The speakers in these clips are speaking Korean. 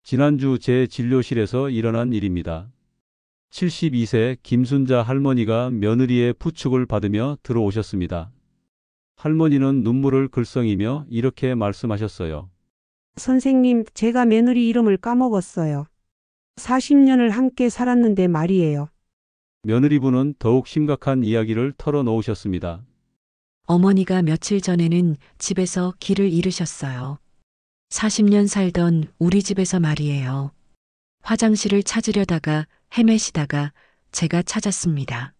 지난주 제 진료실에서 일어난 일입니다. 72세 김순자 할머니가 며느리의 부축을 받으며 들어오셨습니다. 할머니는 눈물을 글썽이며 이렇게 말씀하셨어요. 선생님, 제가 며느리 이름을 까먹었어요. 40년을 함께 살았는데 말이에요. 며느리분은 더욱 심각한 이야기를 털어놓으셨습니다. 어머니가 며칠 전에는 집에서 길을 잃으셨어요. 40년 살던 우리 집에서 말이에요. 화장실을 찾으려다가 헤매시다가 제가 찾았습니다.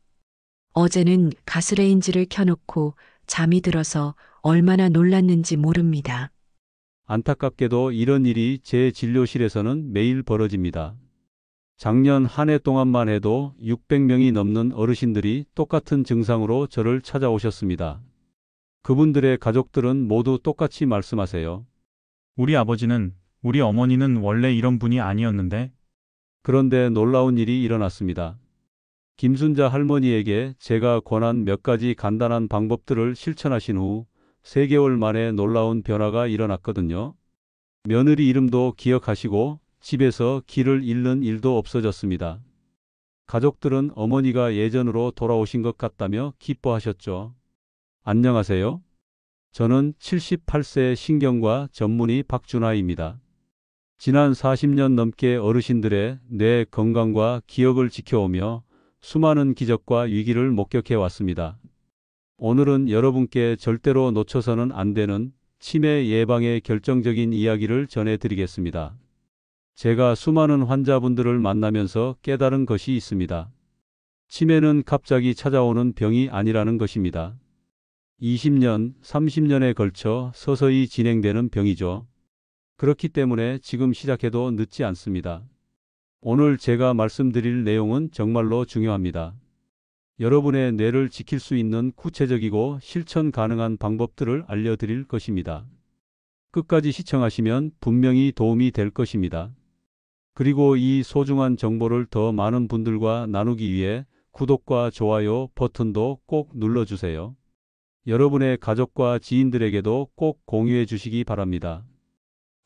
어제는 가스레인지를 켜놓고 잠이 들어서 얼마나 놀랐는지 모릅니다. 안타깝게도 이런 일이 제 진료실에서는 매일 벌어집니다. 작년 한 해 동안만 해도 600명이 넘는 어르신들이 똑같은 증상으로 저를 찾아오셨습니다. 그분들의 가족들은 모두 똑같이 말씀하세요. 우리 아버지는, 우리 어머니는 원래 이런 분이 아니었는데. 그런데 놀라운 일이 일어났습니다. 김순자 할머니에게 제가 권한 몇 가지 간단한 방법들을 실천하신 후 3개월 만에 놀라운 변화가 일어났거든요. 며느리 이름도 기억하시고 집에서 길을 잃는 일도 없어졌습니다. 가족들은 어머니가 예전으로 돌아오신 것 같다며 기뻐하셨죠. 안녕하세요. 저는 78세 신경과 전문의 박준하입니다. 지난 40년 넘게 어르신들의 뇌 건강과 기억을 지켜오며 수많은 기적과 위기를 목격해 왔습니다. 오늘은 여러분께 절대로 놓쳐서는 안 되는 치매 예방의 결정적인 이야기를 전해드리겠습니다. 제가 수많은 환자분들을 만나면서 깨달은 것이 있습니다. 치매는 갑자기 찾아오는 병이 아니라는 것입니다. 20년, 30년에 걸쳐 서서히 진행되는 병이죠. 그렇기 때문에 지금 시작해도 늦지 않습니다. 오늘 제가 말씀드릴 내용은 정말로 중요합니다. 여러분의 뇌를 지킬 수 있는 구체적이고 실천 가능한 방법들을 알려드릴 것입니다. 끝까지 시청하시면 분명히 도움이 될 것입니다. 그리고 이 소중한 정보를 더 많은 분들과 나누기 위해 구독과 좋아요 버튼도 꼭 눌러주세요. 여러분의 가족과 지인들에게도 꼭 공유해 주시기 바랍니다.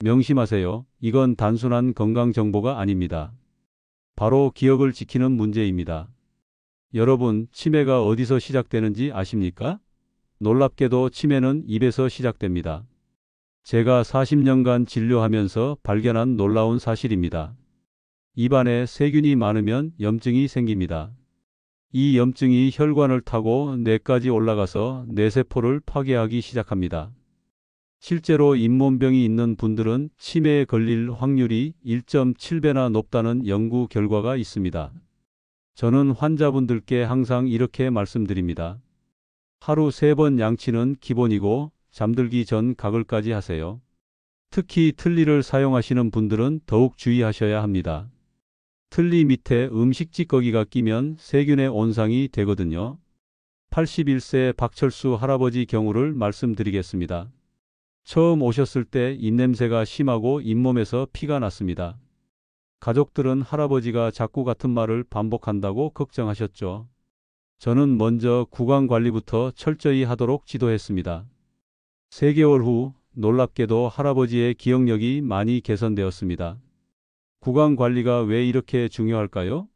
명심하세요. 이건 단순한 건강 정보가 아닙니다. 바로 기억을 지키는 문제입니다. 여러분, 치매가 어디서 시작되는지 아십니까? 놀랍게도 치매는 입에서 시작됩니다. 제가 40년간 진료하면서 발견한 놀라운 사실입니다. 입안에 세균이 많으면 염증이 생깁니다. 이 염증이 혈관을 타고 뇌까지 올라가서 뇌세포를 파괴하기 시작합니다. 실제로 잇몸병이 있는 분들은 치매에 걸릴 확률이 1.7배나 높다는 연구 결과가 있습니다. 저는 환자분들께 항상 이렇게 말씀드립니다. 하루 3번 양치는 기본이고 잠들기 전 가글까지 하세요. 특히 틀니를 사용하시는 분들은 더욱 주의하셔야 합니다. 틀니 밑에 음식 찌꺼기가 끼면 세균의 온상이 되거든요. 81세 박철수 할아버지 경우를 말씀드리겠습니다. 처음 오셨을 때 입냄새가 심하고 잇몸에서 피가 났습니다. 가족들은 할아버지가 자꾸 같은 말을 반복한다고 걱정하셨죠. 저는 먼저 구강 관리부터 철저히 하도록 지도했습니다. 3개월 후 놀랍게도 할아버지의 기억력이 많이 개선되었습니다. 구강 관리가 왜 이렇게 중요할까요?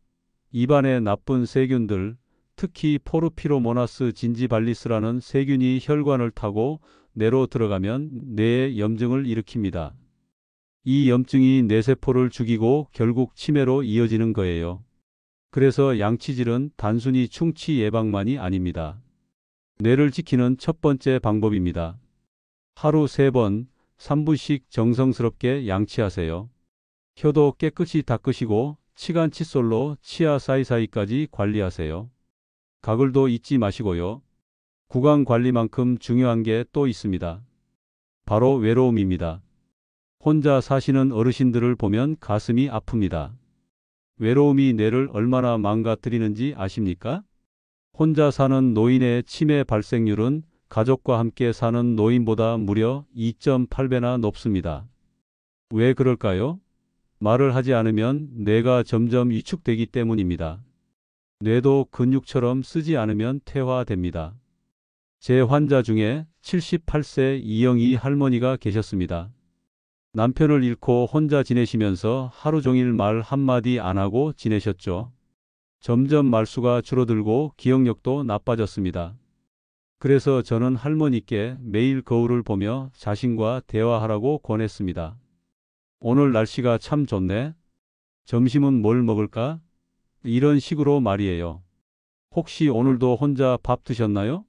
입안의 나쁜 세균들, 특히 포르피로모나스 진지발리스라는 세균이 혈관을 타고 뇌로 들어가면 뇌에 염증을 일으킵니다. 이 염증이 뇌세포를 죽이고 결국 치매로 이어지는 거예요. 그래서 양치질은 단순히 충치 예방만이 아닙니다. 뇌를 지키는 첫 번째 방법입니다. 하루 3번, 3분씩 정성스럽게 양치하세요. 혀도 깨끗이 닦으시고 치간 칫솔로 치아 사이사이까지 관리하세요. 가글도 잊지 마시고요. 구강 관리만큼 중요한 게 또 있습니다. 바로 외로움입니다. 혼자 사시는 어르신들을 보면 가슴이 아픕니다. 외로움이 뇌를 얼마나 망가뜨리는지 아십니까? 혼자 사는 노인의 치매 발생률은 가족과 함께 사는 노인보다 무려 2.8배나 높습니다. 왜 그럴까요? 말을 하지 않으면 뇌가 점점 위축되기 때문입니다. 뇌도 근육처럼 쓰지 않으면 퇴화됩니다. 제 환자 중에 78세 이영희 할머니가 계셨습니다. 남편을 잃고 혼자 지내시면서 하루 종일 말 한마디 안 하고 지내셨죠. 점점 말수가 줄어들고 기억력도 나빠졌습니다. 그래서 저는 할머니께 매일 거울을 보며 자신과 대화하라고 권했습니다. 오늘 날씨가 참 좋네. 점심은 뭘 먹을까? 이런 식으로 말이에요. 혹시 오늘도 혼자 밥 드셨나요?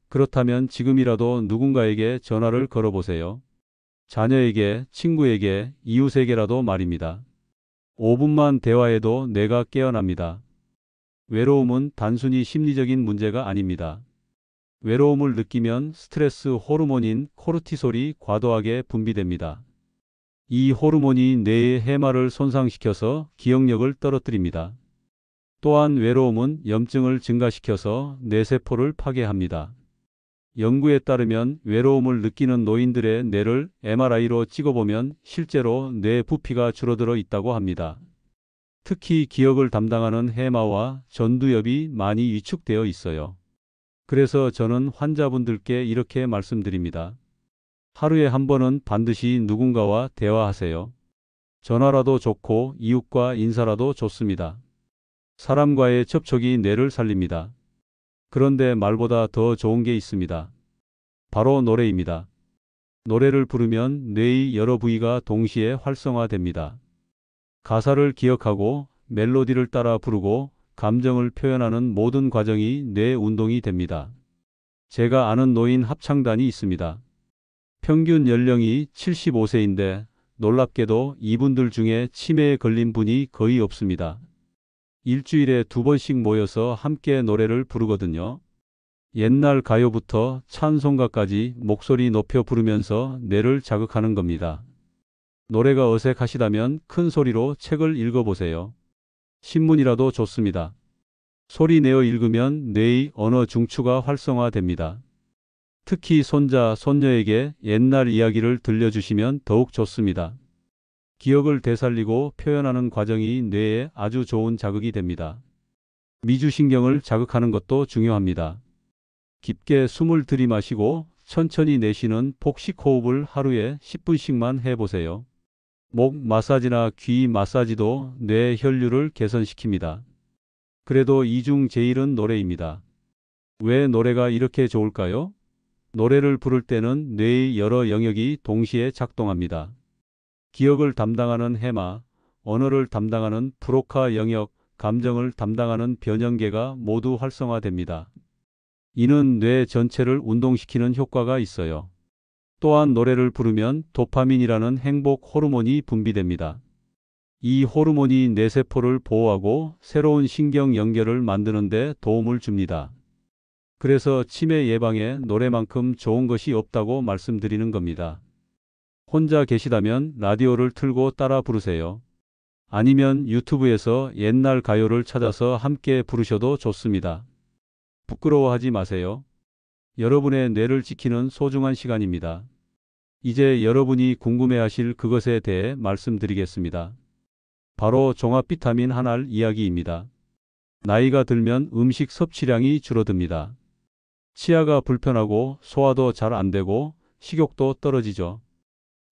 그렇다면 지금이라도 누군가에게 전화를 걸어보세요. 자녀에게, 친구에게, 이웃에게라도 말입니다. 5분만 대화해도 뇌가 깨어납니다. 외로움은 단순히 심리적인 문제가 아닙니다. 외로움을 느끼면 스트레스 호르몬인 코르티솔이 과도하게 분비됩니다. 이 호르몬이 뇌의 해마를 손상시켜서 기억력을 떨어뜨립니다. 또한 외로움은 염증을 증가시켜서 뇌세포를 파괴합니다. 연구에 따르면 외로움을 느끼는 노인들의 뇌를 MRI로 찍어보면 실제로 뇌 부피가 줄어들어 있다고 합니다. 특히 기억을 담당하는 해마와 전두엽이 많이 위축되어 있어요. 그래서 저는 환자분들께 이렇게 말씀드립니다. 하루에 한 번은 반드시 누군가와 대화하세요. 전화라도 좋고 이웃과 인사라도 좋습니다. 사람과의 접촉이 뇌를 살립니다. 그런데 말보다 더 좋은 게 있습니다. 바로 노래입니다. 노래를 부르면 뇌의 여러 부위가 동시에 활성화됩니다. 가사를 기억하고 멜로디를 따라 부르고 감정을 표현하는 모든 과정이 뇌 운동이 됩니다. 제가 아는 노인 합창단이 있습니다. 평균 연령이 75세인데 놀랍게도 이분들 중에 치매에 걸린 분이 거의 없습니다. 일주일에 2번씩 모여서 함께 노래를 부르거든요. 옛날 가요부터 찬송가까지 목소리 높여 부르면서 뇌를 자극하는 겁니다. 노래가 어색하시다면 큰 소리로 책을 읽어보세요. 신문이라도 좋습니다. 소리 내어 읽으면 뇌의 언어 중추가 활성화됩니다. 특히 손자, 손녀에게 옛날 이야기를 들려주시면 더욱 좋습니다. 기억을 되살리고 표현하는 과정이 뇌에 아주 좋은 자극이 됩니다. 미주신경을 자극하는 것도 중요합니다. 깊게 숨을 들이마시고 천천히 내쉬는 복식 호흡을 하루에 10분씩만 해보세요. 목 마사지나 귀 마사지도 뇌 혈류를 개선시킵니다. 그래도 이 중 제일은 노래입니다. 왜 노래가 이렇게 좋을까요? 노래를 부를 때는 뇌의 여러 영역이 동시에 작동합니다. 기억을 담당하는 해마, 언어를 담당하는 브로카 영역, 감정을 담당하는 변형계가 모두 활성화됩니다. 이는 뇌 전체를 운동시키는 효과가 있어요. 또한 노래를 부르면 도파민이라는 행복 호르몬이 분비됩니다. 이 호르몬이 뇌세포를 보호하고 새로운 신경 연결을 만드는 데 도움을 줍니다. 그래서 치매 예방에 노래만큼 좋은 것이 없다고 말씀드리는 겁니다. 혼자 계시다면 라디오를 틀고 따라 부르세요. 아니면 유튜브에서 옛날 가요를 찾아서 함께 부르셔도 좋습니다. 부끄러워하지 마세요. 여러분의 뇌를 지키는 소중한 시간입니다. 이제 여러분이 궁금해하실 그것에 대해 말씀드리겠습니다. 바로 종합 비타민 한알 이야기입니다. 나이가 들면 음식 섭취량이 줄어듭니다. 치아가 불편하고 소화도 잘 안 되고 식욕도 떨어지죠.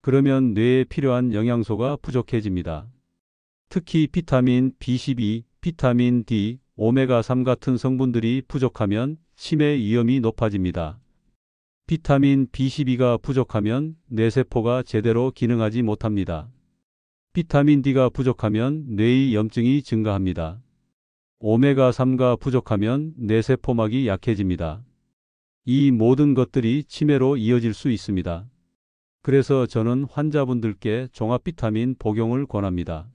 그러면 뇌에 필요한 영양소가 부족해집니다. 특히 비타민 B12, 비타민 D, 오메가3 같은 성분들이 부족하면 치매 위험이 높아집니다. 비타민 B12가 부족하면 뇌세포가 제대로 기능하지 못합니다. 비타민 D가 부족하면 뇌의 염증이 증가합니다. 오메가3가 부족하면 뇌세포막이 약해집니다. 이 모든 것들이 치매로 이어질 수 있습니다. 그래서 저는 환자분들께 종합 비타민 복용을 권합니다.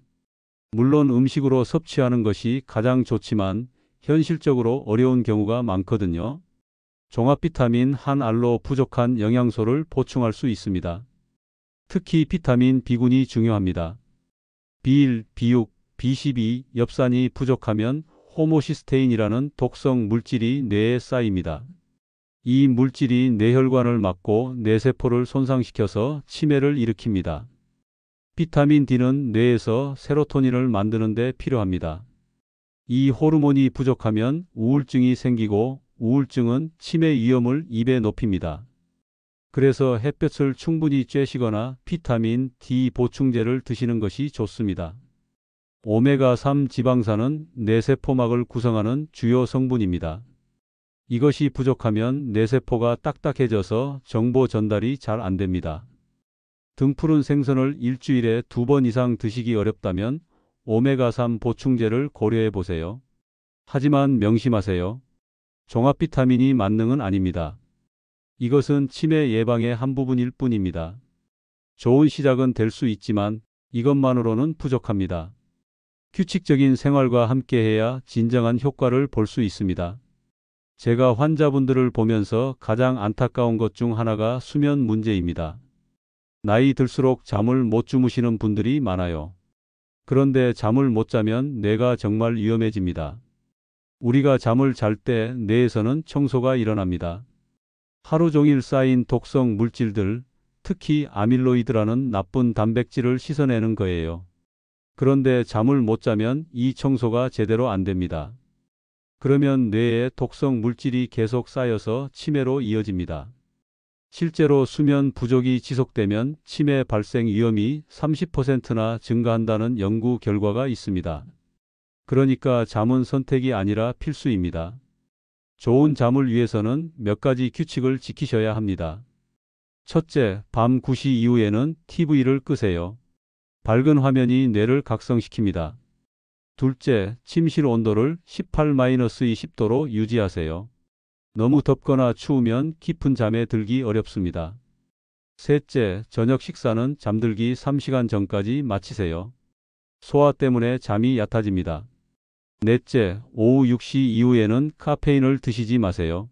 물론 음식으로 섭취하는 것이 가장 좋지만 현실적으로 어려운 경우가 많거든요. 종합 비타민 한 알로 부족한 영양소를 보충할 수 있습니다. 특히 비타민 B군이 중요합니다. B1, B6, B12, 엽산이 부족하면 호모시스테인이라는 독성 물질이 뇌에 쌓입니다. 이 물질이 뇌혈관을 막고 뇌세포를 손상시켜서 치매를 일으킵니다. 비타민 D는 뇌에서 세로토닌을 만드는 데 필요합니다. 이 호르몬이 부족하면 우울증이 생기고 우울증은 치매 위험을 2배 높입니다. 그래서 햇볕을 충분히 쬐시거나 비타민 D 보충제를 드시는 것이 좋습니다. 오메가3 지방산은 뇌세포막을 구성하는 주요 성분입니다. 이것이 부족하면 뇌세포가 딱딱해져서 정보 전달이 잘 안 됩니다. 등푸른 생선을 일주일에 2번 이상 드시기 어렵다면 오메가3 보충제를 고려해 보세요. 하지만 명심하세요. 종합 비타민이 만능은 아닙니다. 이것은 치매 예방의 한 부분일 뿐입니다. 좋은 시작은 될 수 있지만 이것만으로는 부족합니다. 규칙적인 생활과 함께해야 진정한 효과를 볼 수 있습니다. 제가 환자분들을 보면서 가장 안타까운 것 중 하나가 수면 문제입니다. 나이 들수록 잠을 못 주무시는 분들이 많아요. 그런데 잠을 못 자면 뇌가 정말 위험해집니다. 우리가 잠을 잘 때 뇌에서는 청소가 일어납니다. 하루 종일 쌓인 독성 물질들, 특히 아밀로이드라는 나쁜 단백질을 씻어내는 거예요. 그런데 잠을 못 자면 이 청소가 제대로 안 됩니다. 그러면 뇌에 독성 물질이 계속 쌓여서 치매로 이어집니다. 실제로 수면 부족이 지속되면 치매 발생 위험이 30%나 증가한다는 연구 결과가 있습니다. 그러니까 잠은 선택이 아니라 필수입니다. 좋은 잠을 위해서는 몇 가지 규칙을 지키셔야 합니다. 첫째, 밤 9시 이후에는 TV를 끄세요. 밝은 화면이 뇌를 각성시킵니다. 둘째, 침실 온도를 18-20도로 유지하세요. 너무 덥거나 추우면 깊은 잠에 들기 어렵습니다. 셋째, 저녁 식사는 잠들기 3시간 전까지 마치세요. 소화 때문에 잠이 얕아집니다. 넷째, 오후 6시 이후에는 카페인을 드시지 마세요.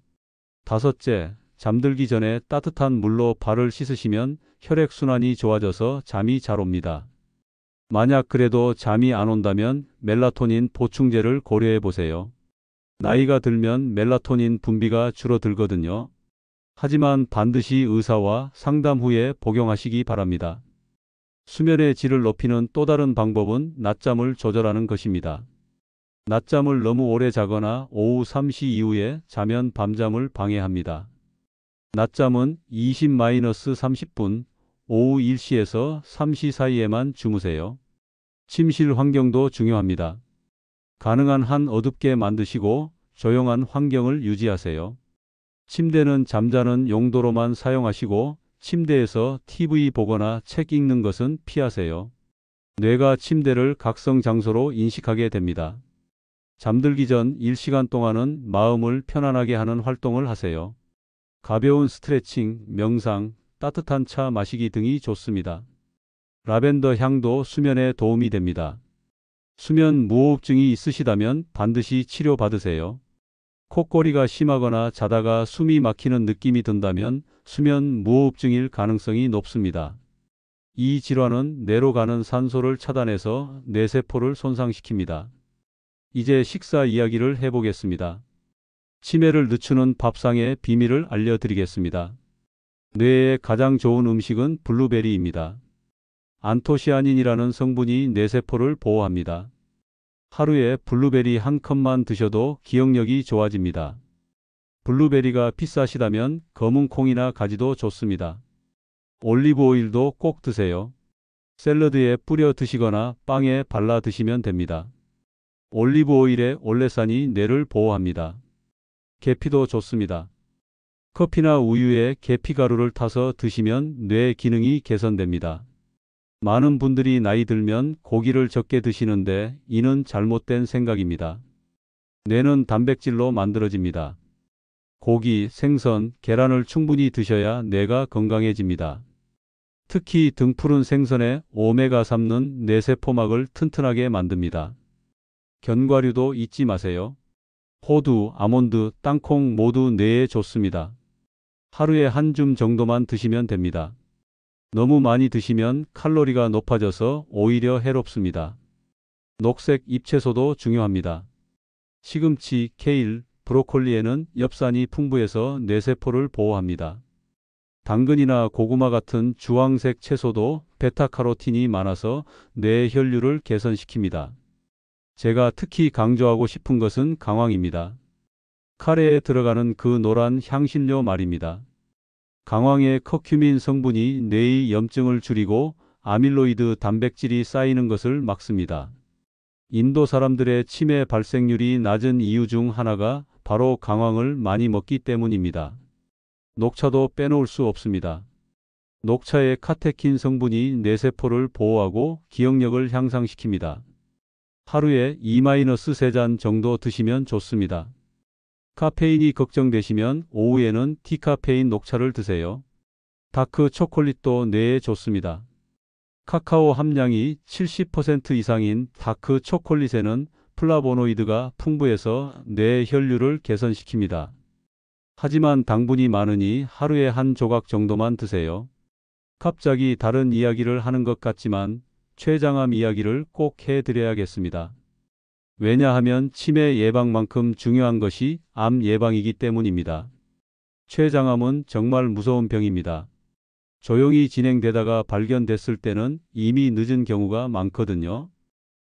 다섯째, 잠들기 전에 따뜻한 물로 발을 씻으시면 혈액순환이 좋아져서 잠이 잘 옵니다. 만약 그래도 잠이 안 온다면 멜라토닌 보충제를 고려해 보세요. 나이가 들면 멜라토닌 분비가 줄어들거든요. 하지만 반드시 의사와 상담 후에 복용하시기 바랍니다. 수면의 질을 높이는 또 다른 방법은 낮잠을 조절하는 것입니다. 낮잠을 너무 오래 자거나 오후 3시 이후에 자면 밤잠을 방해합니다. 낮잠은 20-30분, 오후 1시에서 3시 사이에만 주무세요. 침실 환경도 중요합니다. 가능한 한 어둡게 만드시고 조용한 환경을 유지하세요. 침대는 잠자는 용도로만 사용하시고 침대에서 TV 보거나 책 읽는 것은 피하세요. 뇌가 침대를 각성 장소로 인식하게 됩니다. 잠들기 전 1시간 동안은 마음을 편안하게 하는 활동을 하세요. 가벼운 스트레칭, 명상, 따뜻한 차 마시기 등이 좋습니다. 라벤더 향도 수면에 도움이 됩니다. 수면 무호흡증이 있으시다면 반드시 치료받으세요. 콧거리가 심하거나 자다가 숨이 막히는 느낌이 든다면 수면 무호흡증일 가능성이 높습니다. 이 질환은 뇌로 가는 산소를 차단해서 뇌세포를 손상시킵니다. 이제 식사 이야기를 해보겠습니다. 치매를 늦추는 밥상의 비밀을 알려드리겠습니다. 뇌에 가장 좋은 음식은 블루베리입니다. 안토시아닌이라는 성분이 뇌세포를 보호합니다. 하루에 블루베리 한 컵만 드셔도 기억력이 좋아집니다. 블루베리가 비싸시다면 검은 콩이나 가지도 좋습니다. 올리브 오일도 꼭 드세요. 샐러드에 뿌려 드시거나 빵에 발라 드시면 됩니다. 올리브 오일의 올레산이 뇌를 보호합니다. 계피도 좋습니다. 커피나 우유에 계피가루를 타서 드시면 뇌 기능이 개선됩니다. 많은 분들이 나이 들면 고기를 적게 드시는데 이는 잘못된 생각입니다. 뇌는 단백질로 만들어집니다. 고기, 생선, 계란을 충분히 드셔야 뇌가 건강해집니다. 특히 등푸른 생선의 오메가3는 뇌세포막을 튼튼하게 만듭니다. 견과류도 잊지 마세요. 호두, 아몬드, 땅콩 모두 뇌에 좋습니다. 하루에 한 줌 정도만 드시면 됩니다. 너무 많이 드시면 칼로리가 높아져서 오히려 해롭습니다. 녹색 잎채소도 중요합니다. 시금치, 케일, 브로콜리에는 엽산이 풍부해서 뇌세포를 보호합니다. 당근이나 고구마 같은 주황색 채소도 베타카로틴이 많아서 뇌 혈류를 개선시킵니다. 제가 특히 강조하고 싶은 것은 강황입니다. 카레에 들어가는 그 노란 향신료 말입니다. 강황의 커큐민 성분이 뇌의 염증을 줄이고 아밀로이드 단백질이 쌓이는 것을 막습니다. 인도 사람들의 치매 발생률이 낮은 이유 중 하나가 바로 강황을 많이 먹기 때문입니다. 녹차도 빼놓을 수 없습니다. 녹차의 카테킨 성분이 뇌세포를 보호하고 기억력을 향상시킵니다. 하루에 2-3잔 정도 드시면 좋습니다. 카페인이 걱정되시면 오후에는 디카페인 녹차를 드세요. 다크 초콜릿도 뇌에 좋습니다. 카카오 함량이 70% 이상인 다크 초콜릿에는 플라보노이드가 풍부해서 뇌 혈류를 개선시킵니다. 하지만 당분이 많으니 하루에 한 조각 정도만 드세요. 갑자기 다른 이야기를 하는 것 같지만 췌장암 이야기를 꼭 해드려야겠습니다. 왜냐하면 치매 예방만큼 중요한 것이 암 예방이기 때문입니다. 췌장암은 정말 무서운 병입니다. 조용히 진행되다가 발견됐을 때는 이미 늦은 경우가 많거든요.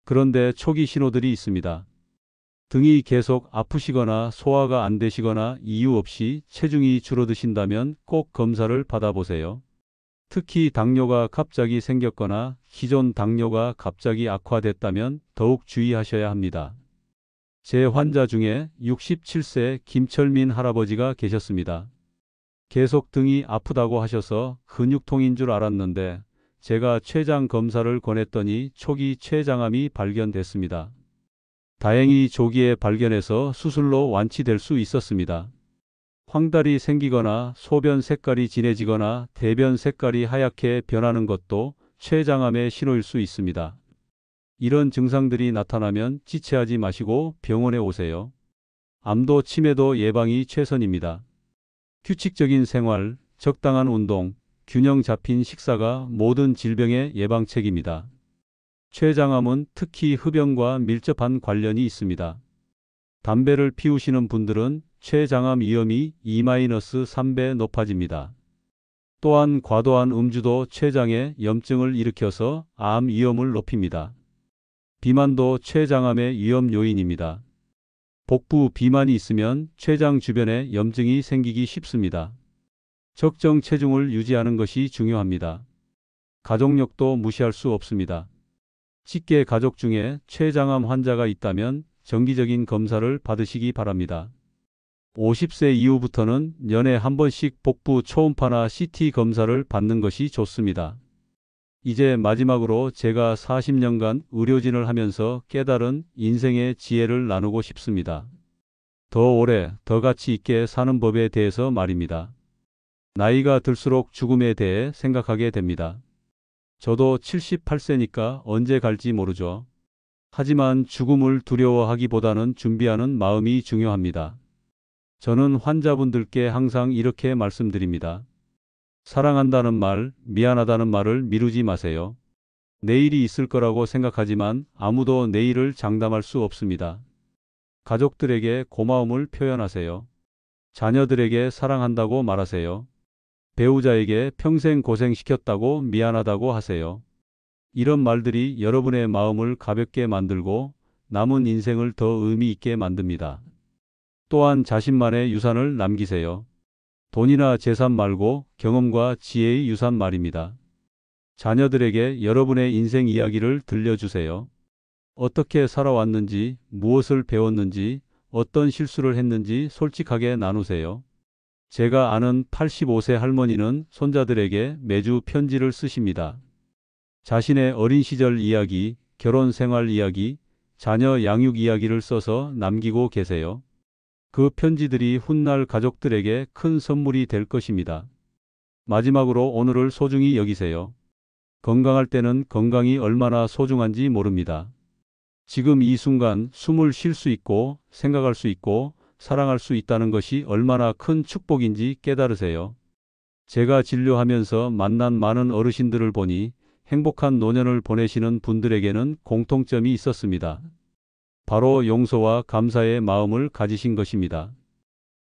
그런데 초기 신호들이 있습니다. 등이 계속 아프시거나 소화가 안 되시거나 이유 없이 체중이 줄어드신다면 꼭 검사를 받아보세요. 특히 당뇨가 갑자기 생겼거나 기존 당뇨가 갑자기 악화됐다면 더욱 주의하셔야 합니다. 제 환자 중에 67세 김철민 할아버지가 계셨습니다. 계속 등이 아프다고 하셔서 근육통인 줄 알았는데 제가 췌장 검사를 권했더니 초기 췌장암이 발견됐습니다. 다행히 조기에 발견해서 수술로 완치될 수 있었습니다. 황달이 생기거나 소변 색깔이 진해지거나 대변 색깔이 하얗게 변하는 것도 췌장암의 신호일 수 있습니다. 이런 증상들이 나타나면 지체하지 마시고 병원에 오세요. 암도 치매도 예방이 최선입니다. 규칙적인 생활, 적당한 운동, 균형 잡힌 식사가 모든 질병의 예방책입니다. 췌장암은 특히 흡연과 밀접한 관련이 있습니다. 담배를 피우시는 분들은 췌장암 위험이 2-3배 높아집니다. 또한 과도한 음주도 췌장에 염증을 일으켜서 암 위험을 높입니다. 비만도 췌장암의 위험 요인입니다. 복부 비만이 있으면 췌장 주변에 염증이 생기기 쉽습니다. 적정 체중을 유지하는 것이 중요합니다. 가족력도 무시할 수 없습니다. 직계 가족 중에 췌장암 환자가 있다면 정기적인 검사를 받으시기 바랍니다. 50세 이후부터는 연에 한 번씩 복부 초음파나 CT 검사를 받는 것이 좋습니다. 이제 마지막으로 제가 40년간 의료진을 하면서 깨달은 인생의 지혜를 나누고 싶습니다. 더 오래, 더 가치 있게 사는 법에 대해서 말입니다. 나이가 들수록 죽음에 대해 생각하게 됩니다. 저도 78세니까 언제 갈지 모르죠. 하지만 죽음을 두려워하기보다는 준비하는 마음이 중요합니다. 저는 환자분들께 항상 이렇게 말씀드립니다. 사랑한다는 말, 미안하다는 말을 미루지 마세요. 내일이 있을 거라고 생각하지만 아무도 내일을 장담할 수 없습니다. 가족들에게 고마움을 표현하세요. 자녀들에게 사랑한다고 말하세요. 배우자에게 평생 고생시켰다고 미안하다고 하세요. 이런 말들이 여러분의 마음을 가볍게 만들고 남은 인생을 더 의미 있게 만듭니다. 또한 자신만의 유산을 남기세요. 돈이나 재산 말고 경험과 지혜의 유산 말입니다. 자녀들에게 여러분의 인생 이야기를 들려주세요. 어떻게 살아왔는지, 무엇을 배웠는지, 어떤 실수를 했는지 솔직하게 나누세요. 제가 아는 85세 할머니는 손자들에게 매주 편지를 쓰십니다. 자신의 어린 시절 이야기, 결혼 생활 이야기, 자녀 양육 이야기를 써서 남기고 계세요. 그 편지들이 훗날 가족들에게 큰 선물이 될 것입니다. 마지막으로 오늘을 소중히 여기세요. 건강할 때는 건강이 얼마나 소중한지 모릅니다. 지금 이 순간 숨을 쉴 수 있고 생각할 수 있고 사랑할 수 있다는 것이 얼마나 큰 축복인지 깨달으세요. 제가 진료하면서 만난 많은 어르신들을 보니 행복한 노년을 보내시는 분들에게는 공통점이 있었습니다. 바로 용서와 감사의 마음을 가지신 것입니다.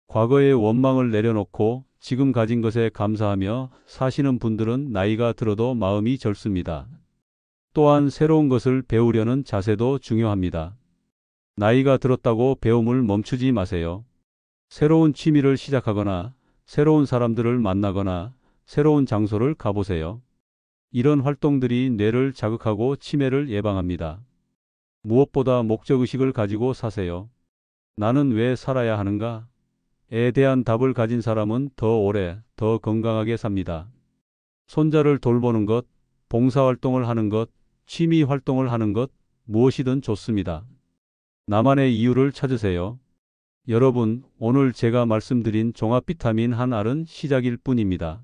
과거의 원망을 내려놓고 지금 가진 것에 감사하며 사시는 분들은 나이가 들어도 마음이 젊습니다. 또한 새로운 것을 배우려는 자세도 중요합니다. 나이가 들었다고 배움을 멈추지 마세요. 새로운 취미를 시작하거나 새로운 사람들을 만나거나 새로운 장소를 가보세요. 이런 활동들이 뇌를 자극하고 치매를 예방합니다. 무엇보다 목적의식을 가지고 사세요. 나는 왜 살아야 하는가? 에 대한 답을 가진 사람은 더 오래, 더 건강하게 삽니다. 손자를 돌보는 것, 봉사활동을 하는 것, 취미 활동을 하는 것, 무엇이든 좋습니다. 나만의 이유를 찾으세요. 여러분, 오늘 제가 말씀드린 종합 비타민 한 알은 시작일 뿐입니다.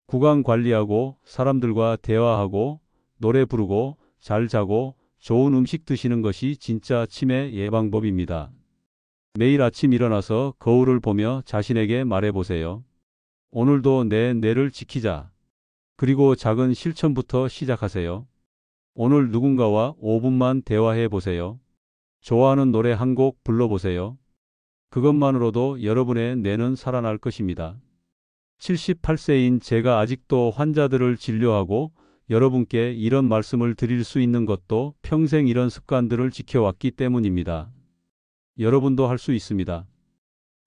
구강 관리하고, 사람들과 대화하고, 노래 부르고, 잘 자고, 좋은 음식 드시는 것이 진짜 치매 예방법입니다. 매일 아침 일어나서 거울을 보며 자신에게 말해보세요. 오늘도 내 뇌를 지키자. 그리고 작은 실천부터 시작하세요. 오늘 누군가와 5분만 대화해 보세요. 좋아하는 노래 한 곡 불러보세요. 그것만으로도 여러분의 뇌는 살아날 것입니다. 78세인 제가 아직도 환자들을 진료하고 여러분께 이런 말씀을 드릴 수 있는 것도 평생 이런 습관들을 지켜왔기 때문입니다. 여러분도 할 수 있습니다.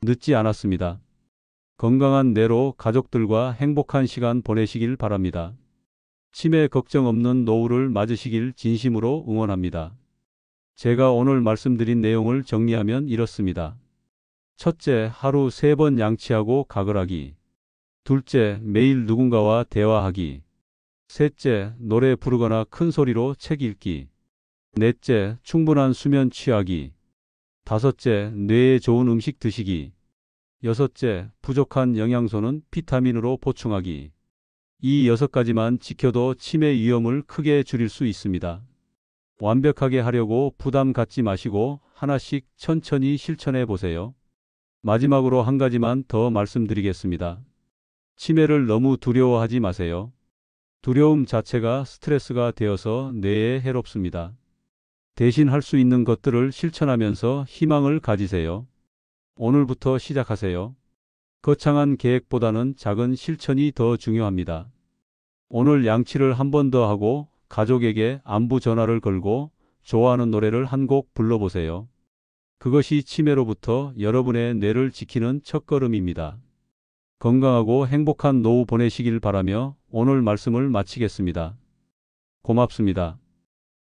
늦지 않았습니다. 건강한 뇌로 가족들과 행복한 시간 보내시길 바랍니다. 치매 걱정 없는 노후를 맞으시길 진심으로 응원합니다. 제가 오늘 말씀드린 내용을 정리하면 이렇습니다. 첫째, 하루 3번 양치하고 가글하기. 둘째, 매일 누군가와 대화하기. 셋째, 노래 부르거나 큰 소리로 책 읽기. 넷째, 충분한 수면 취하기. 다섯째, 뇌에 좋은 음식 드시기. 여섯째, 부족한 영양소는 비타민으로 보충하기. 이 6가지만 지켜도 치매 위험을 크게 줄일 수 있습니다. 완벽하게 하려고 부담 갖지 마시고 하나씩 천천히 실천해 보세요. 마지막으로 한 가지만 더 말씀드리겠습니다. 치매를 너무 두려워하지 마세요. 두려움 자체가 스트레스가 되어서 뇌에 해롭습니다. 대신 할 수 있는 것들을 실천하면서 희망을 가지세요. 오늘부터 시작하세요. 거창한 계획보다는 작은 실천이 더 중요합니다. 오늘 양치를 한 번 더 하고 가족에게 안부 전화를 걸고 좋아하는 노래를 한 곡 불러보세요. 그것이 치매로부터 여러분의 뇌를 지키는 첫걸음입니다. 건강하고 행복한 노후 보내시길 바라며 오늘 말씀을 마치겠습니다. 고맙습니다.